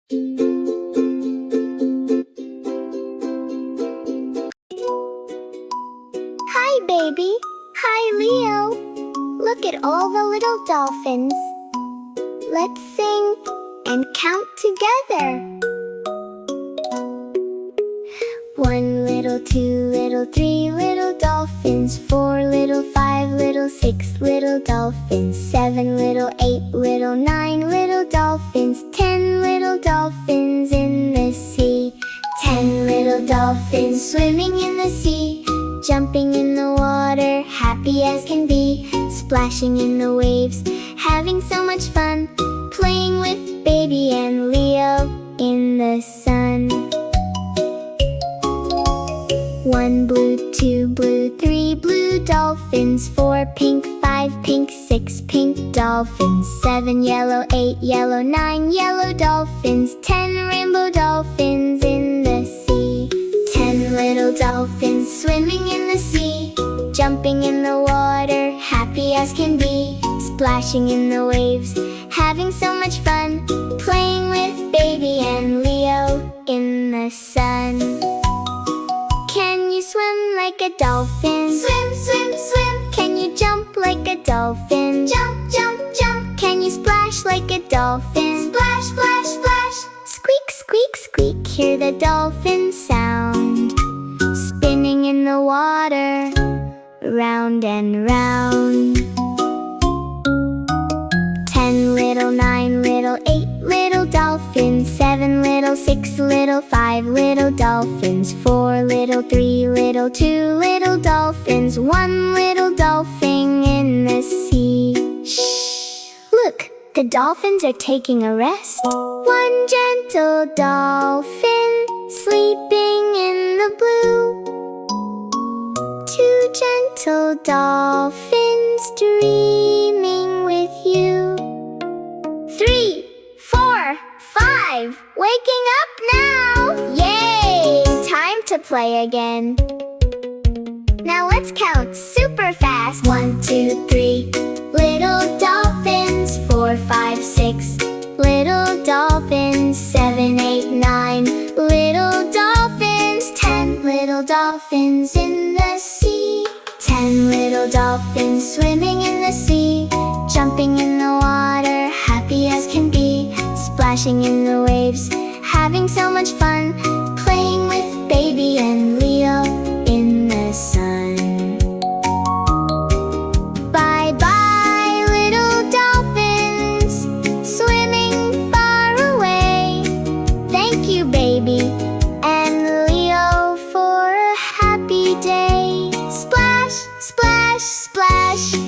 Hi, baby. Hi, Leo. Look at all the little dolphins. Let's sing and count together. 1 little, 2 little, 3 little dolphins, 4 little, 5 little, 6 little dolphins, 7 little, 8 little, 9 little dolphins, 10 little dolphins in the sea. 10 little dolphins swimming in the sea, jumping in the water, happy as can be, splashing in the waves, having so much fun, playing with baby and Leo in the sun. 1 blue, 2 blue, 3 blue dolphins, 4 pink, 5 pink, 6 pink dolphins, 7 yellow, 8 yellow, 9 yellow dolphins, 10 rainbow dolphins in the sea. 10 little dolphins swimming in the sea, jumping in the water, happy as can be, splashing in the waves, having so much fun, playing with baby and Leo in the sun. Can you swim like a dolphin? Swim, swim, swim. Can you jump like a dolphin? Jump, jump, jump. Can you splash like a dolphin? Splash, splash, splash. Squeak, squeak, squeak. Hear the dolphin sound, spinning in the water, round and round. 10 little, 9 little, 8 little dolphins, 7 little, 6 little, 5 little dolphins, 4 little, 3 little, 2 little dolphins, 1 little dolphin in the sea. Shh! Look, the dolphins are taking a rest. 1 gentle dolphin sleeping in the blue, 2 gentle dolphins dreaming with you, 3, 4, 5, waking up now! Yay! Time to play again. Now let's count super fast. 1, 2, 3, little dolphins, 4, 5, 6, little dolphins, 7, 8, 9, little dolphins, 10 little dolphins in the sea. 10 little dolphins swimming in the sea, jumping in the water, happy as can be, splashing in the waves, having so much fun, playing with baby and Leo in the sun. Bye bye, little dolphins, swimming far away. Thank you, baby and Leo, for a happy day. Splash, splash, splash.